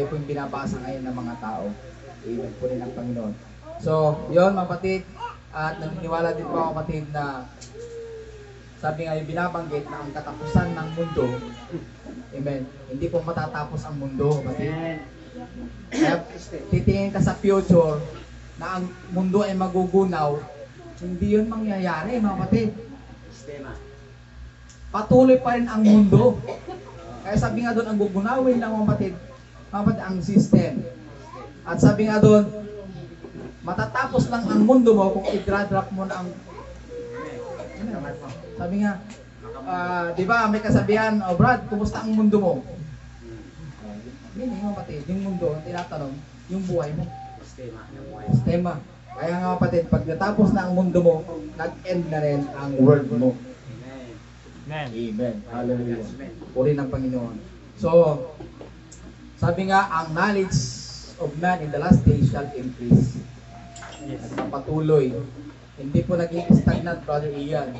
kayo po yung binabasa ngayon ng mga tao. Amen po rin ang Panginoon. So, yun mga kapatid, at naniniwala din po ako kapatid na sabi nga yung binabanggit na ang katapusan ng mundo, amen, hindi po matatapos ang mundo kapatid. Kaya titingin ka sa future na ang mundo ay magugunaw, hindi yun mangyayari mga kapatid. Patuloy pa rin ang mundo. Kaya sabi nga doon, ang gugunawin ng mga kapatid, ang system. At sabi nga doon, matatapos lang ang mundo mo kung i-drop mo na ang... Sabi nga, di ba may kasabihan, oh Brad, kumusta ang mundo mo? Hindi mga kapatid, yung mundo, ang tinatanong, yung buhay mo. Sistema. Kaya nga kapatid, pag natapos na ang mundo mo, nag-end na rin ang world mo. Amen. Amen. Hallelujah. Puri ng Panginoon. So, sabi nga, ang knowledge of man in the last days shall increase. Nagpapatuloy. Hindi po naging stagnant, Brother Ian.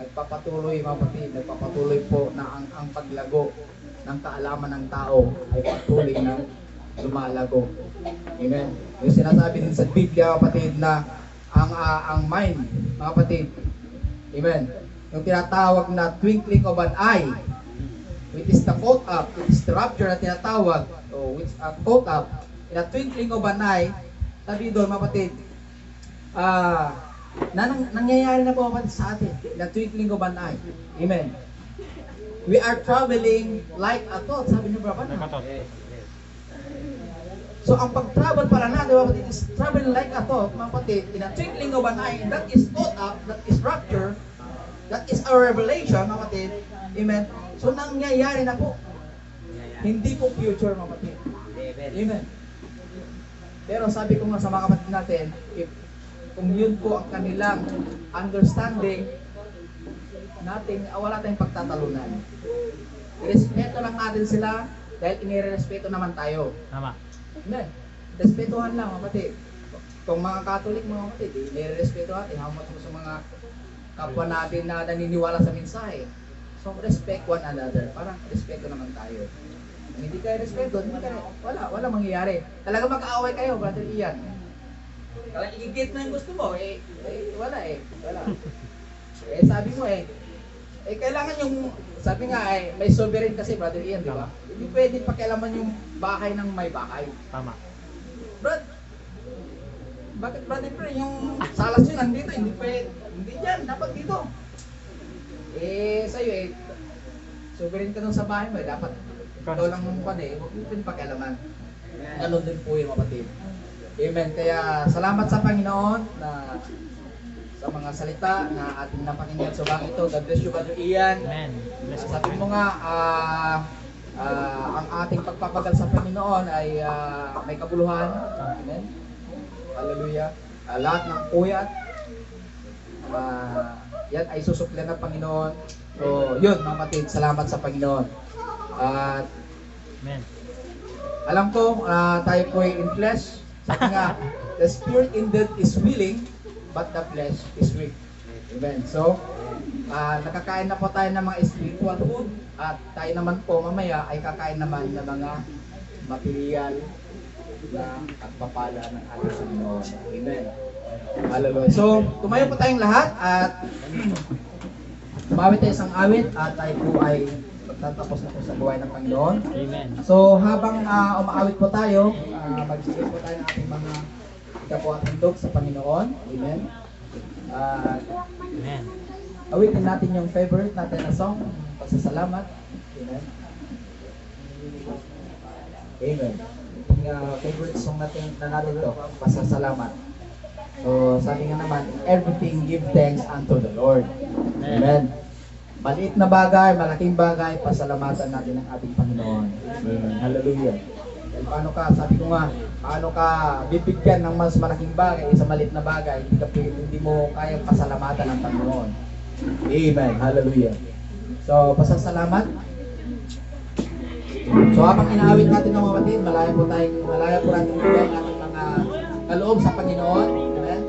Nagpapatuloy, mga kapatid, nagpapatuloy po na ang paglago ng kaalaman ng tao ay patuloy na lumalago. Amen. Yung sinasabi din sa Biblia, kapatid, na ang mind, mga kapatid, amen, yung tinatawag na twinkling of an eye, which is the caught up, which is the rapture na tinatawag, o which are caught up, in a twinkling of an eye, sabi doon, mga kapatid, nangyayari na po kapatid sa atin, in a twinkling of an eye. Amen. We are traveling like a thought, sabi ni Brother. So, ang pag-travel pala natin, mga kapatid, is traveling like a thought, mga kapatid, in a twinkling of an eye, and that is caught up, that is rapture, that is our revelation, mga kapatid. Amen. So, nangyayari na po. Hindi po future, mga kapatid. Amen. Pero sabi ko nga sa mga kapatid natin, kung yun po ang kanilang understanding, wala tayong pagtatalunan. Irespeto lang natin sila dahil inirespeto naman tayo. Tama. Amen. Respetuhan lang, mga kapatid. Kung mga Katolik, mga kapatid, inirespeto natin. How much mo sa mga kapwa natin na naniniwala sa mensahe. So, respect one another. Parang respeto naman tayo. Kung hindi kayo respeto, wala mangyayari. Talaga mag-aaway kayo, Brother Ian. Kaya i-get na yung gusto mo, wala. Sabi mo kailangan yung, sabi nga may sovereign kasi, Brother Ian, di ba? Hindi pwede pakialaman yung bahay ng may bahay. Tama. Brad, bakit Brother Pre, yung salas nyo nandito, hindi pwede, hindi dyan, dapat dito. Sa'yo sovereign ka dun sa bahay mo, dapat ikaw lang mong huwag mo pwede pakialaman. Ganun din po yung kapatid. Amen. Kaya salamat sa Panginoon na sa mga salita na ating napakinggan sa bang ito. God bless you, Brother Ian. Amen. Sabi mo nga, ang ating pagpapagal sa Panginoon ay may kabuluhan. Amen. Hallelujah. Lahat ng puyat, yan ay susuklan ng Panginoon. So, yun mga kapatid, salamat sa Panginoon. At Amen. alam ko, tayo po ay in flesh. Sabi nga, the spirit indeed is willing, but the flesh is weak. Amen. So, nakakain na po tayo ng mga spiritual food at tayo naman po mamaya ay kakain naman ng mga material na pagpapala ng ating Panginoon. Amen. Hallelujah. So, tumayo po tayong lahat at umawit tayo isang awit at tayo po ay magtatapos na po sa buhay ng Panginoon. Amen. So, habang umaawit po tayo, magsigil po tayo ng ating mga ikapo at handog sa Panginoon. Amen. Amen. Awitin natin yung favorite natin na song, pasasalamat. Amen. Amen. Yung favorite song natin to, pasasalamat. So, sabi nga naman, everything give thanks unto the Lord. Amen. Maliit na bagay, malaking bagay, pasalamatan natin ang ating Panginoon. Amen. Hallelujah. Dahil paano ka, sabi ko nga, paano ka bibigyan ng mas malaking bagay sa maliit na bagay, hindi mo kayang pasalamatan ang Panginoon. Amen. Hallelujah. So, pasasalamat. So, habang inaawit natin ng mga kapatid, malaya po natin bigay ang ating mga kaloob sa Panginoon. Amen.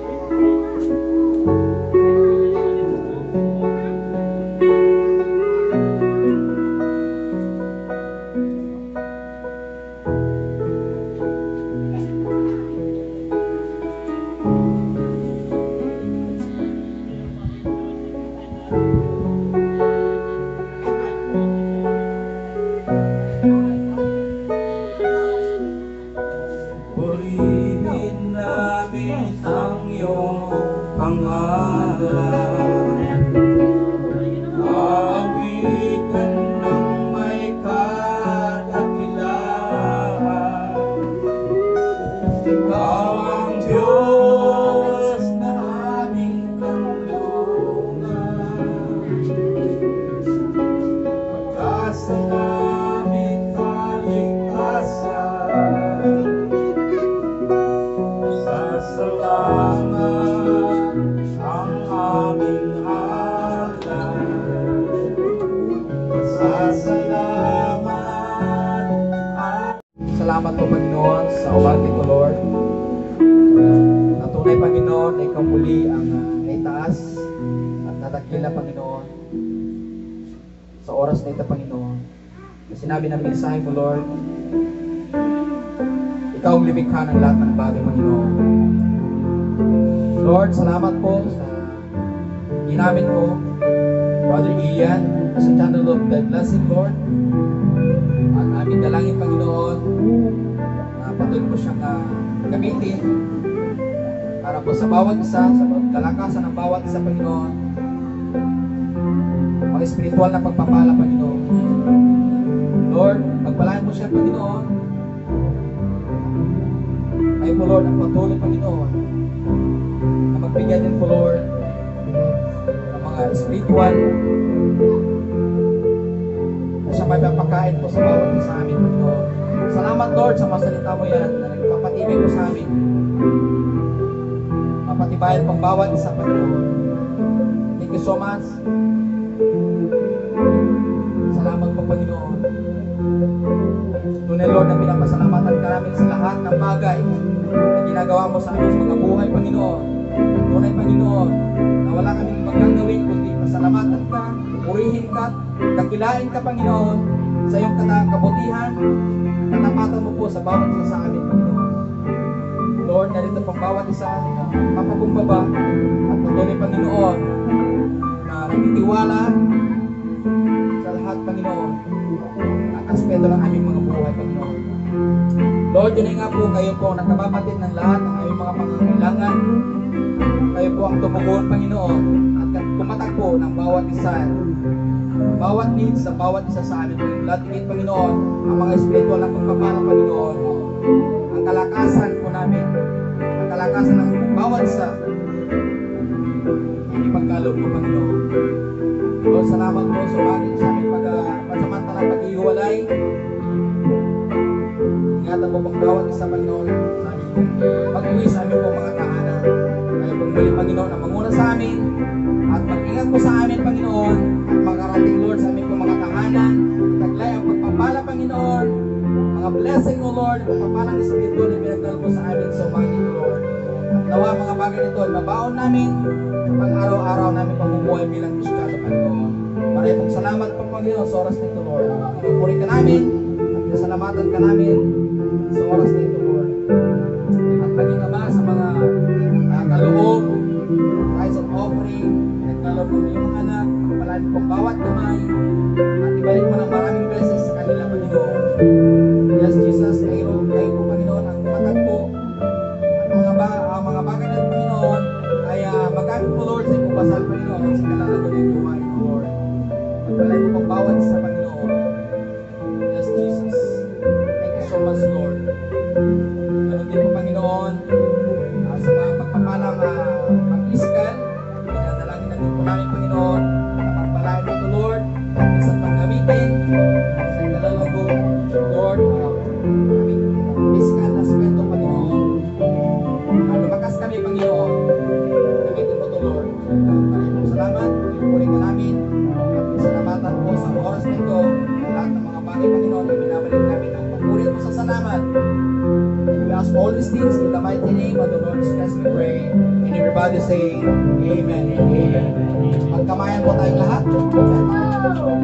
salamat po, Panginoon, sa umating ko, Lord. Natunay, Panginoon, na ikaw muli ang naitaas at natakila, Panginoon, sa oras na ito, Panginoon. Na sinabi ng mensahe mo, Lord, ikaw ang lumikha ng lahat ng bagay, Panginoon. Lord, salamat po sa ginamit ko, Brother Ian, as a channel of thy blessing, Lord. At aming dalangin, Panginoon, na patuloy mo siyang gamitin para po sa bawat isa, sa kalakasan ng bawat isa, Panginoon, mga espiritual na pagpapala, Panginoon. Lord, pagpalain mo siya, Panginoon. Kayo po, Lord, ang patuloy, Panginoon, na magbigay din po, Lord, ng mga spiritual na siya may papakain po sa bawat isa amin, Panginoon. Salamat, Lord, sa mga salita mo yan na nagpapatibay po sa amin. Mapatibayan pong bawat isa, Panginoon. Thank you so much. Salamat po, Panginoon. Tunay, Lord, na pinapasalamatan ka namin sa lahat ng bagay na ginagawa mo sa aming mga buhay, Panginoon. Tunay, Panginoon, na wala kaming magagawin kundi pasalamatan ka, purihin ka, dakilain ka, Panginoon, sa iyong kabutihan, katapatan mo po sa bawat isa sa amin, Panginoon. Lord, narito pang bawat isa na mapakumbaba at patuloy, Panginoon, na nagtitiwala sa lahat, Panginoon, at aspeto ng aming mga buhay, Panginoon. Lord, yun nga po, kayo po ang nakababatid ng lahat ng aming mga pangangailangan. Kayo po ang tumugon, Panginoon, at kumatak po ng bawat isa, bawat needs sa bawat isa sa amin. Lahat higit, Panginoon, ang mga espiritual na pagpapala, Panginoon, ang kalakasan po namin, ang kalakasan ng bawat isa, ang ipagkaloob po, Panginoon. Lord, salamat po sa sa aming pagsamantalang pag-iwalay. Ingatan po pang bawat isa, Panginoon, sa aming pag-uwi sa aming po mga tahanan. Kayo pong muli, Panginoon, na manguna sa amin at mag-ingat po sa amin, Panginoon, at makarating, Lord, sa aming po mga tahanan. Taglay ang pagpapala, Panginoon, mga blessing mo, Lord, pagpapalang Espiritu na pinagdal po sa amin sa umating, Lord. At nawa mga bagay nito ay mabaon namin pang araw-araw namin pamumuhay bilang Kristiyano, Panginoon. Maraming salamat po, Panginoon, sa oras nito, Lord. Pinupuri ka namin at pinasalamatan ka namin sa oras nito, Lord. At maging Ama sa mga kaloob, kahit sa offering, nagkaloob ng iyong anak, pagpalaan po bawat kamay, at ibalik mo ng maraming beses sa kanila, Panginoon. Yes, Jesus, kayo po, Panginoon, ang matagpo. At mga bagay na, Panginoon, ay magamit po, Lord, sa iyong basal, Panginoon, sa kalalago ng buhay, Lord. Pagpalaan mo pang bawat sa Panginoon. Yes, Jesus. Thank you so much, Lord. Ganun din po, Panginoon, sa mga pagpapalang pag-iskal, pinadalangin natin po namin, Panginoon, na pagpalaan mo ito, Lord, isang paggamitin, sa kalalago, Lord, aming iskal na aspeto, Panginoon. Lumakas kami, Panginoon, gamitin mo ito, Lord. Maraming salamat, pinupuri ka namin, at salamatan po sa oras na ito, lahat ng mga bagay, Panginoon, na binabalik namin ang papuri mo sa salamat. And we ask all these things in the mighty name of the Lord Jesus, we pray. And everybody say, Amen and Amen. Magkamayan po tayong lahat. Amen. Purihin ang Panginoon.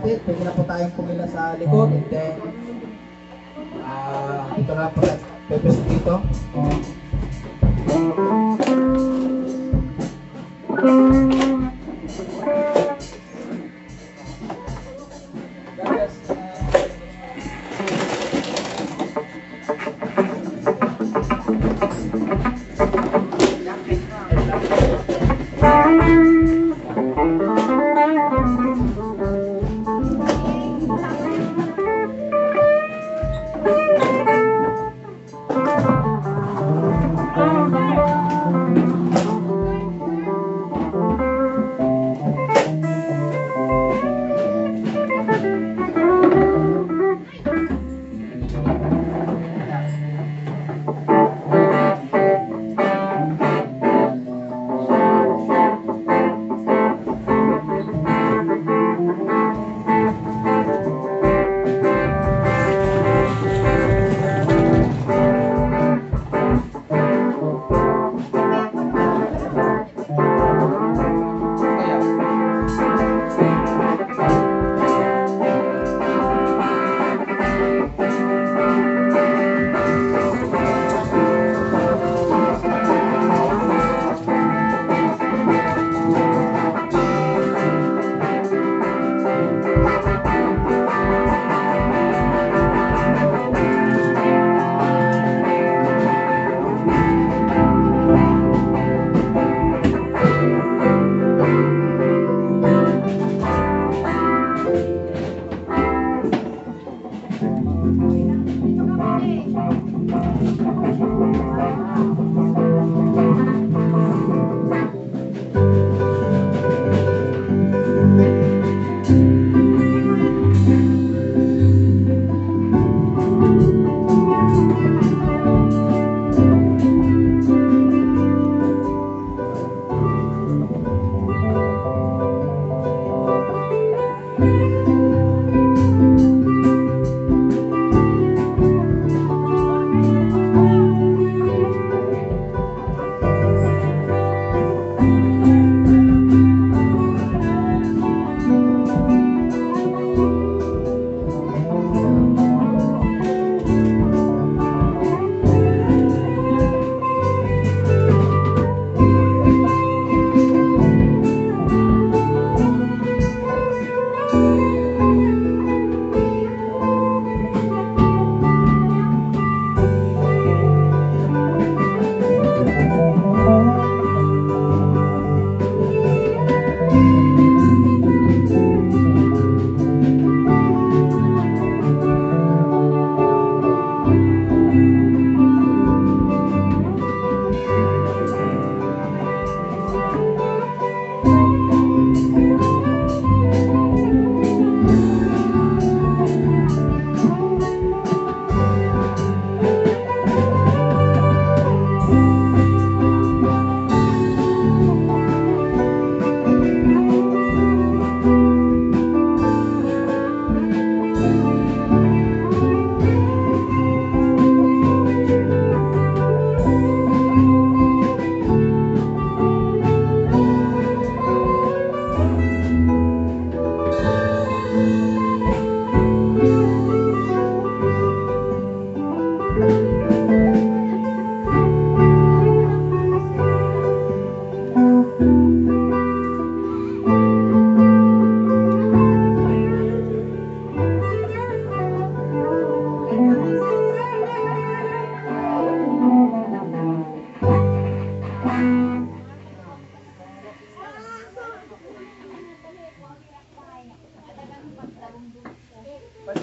kapatid, pwede na po tayong pumila sa likod and then ito na po pepes dito.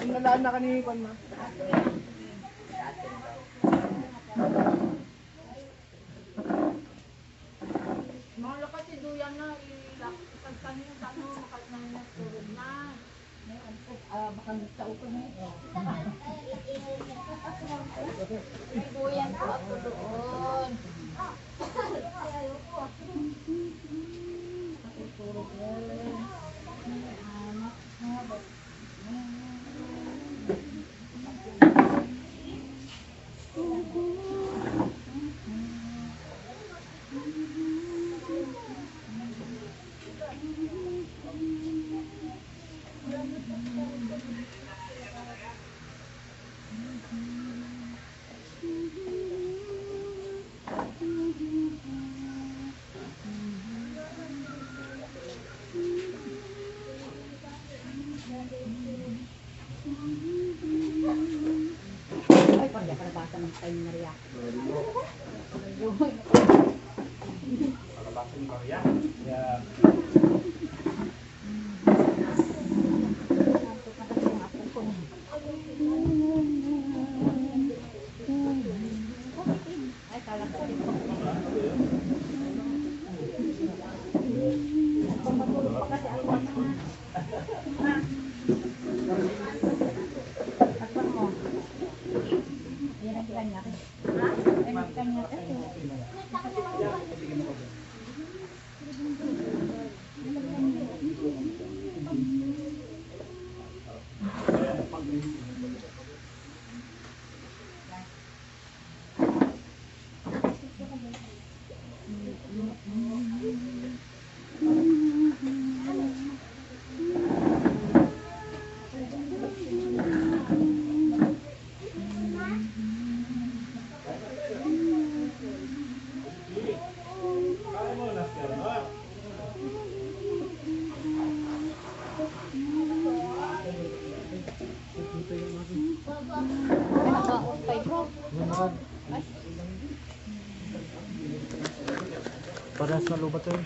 Nalaan na kanini kon ma. Mga lakas si Duyan na, ipagkan yung tanong, makalman na turun na. Baka sa upo na ito. May Duyan po ako doon. Tutulog yan. Palabasan ng tayo Maria. Palabasan ni Maria. Yeah. Ay, kala ko rin po. Matulog pa kasi ako na. Takpan mo. Yan ang kanya. Ha? Yan ang kanya. Paras na lubat yun.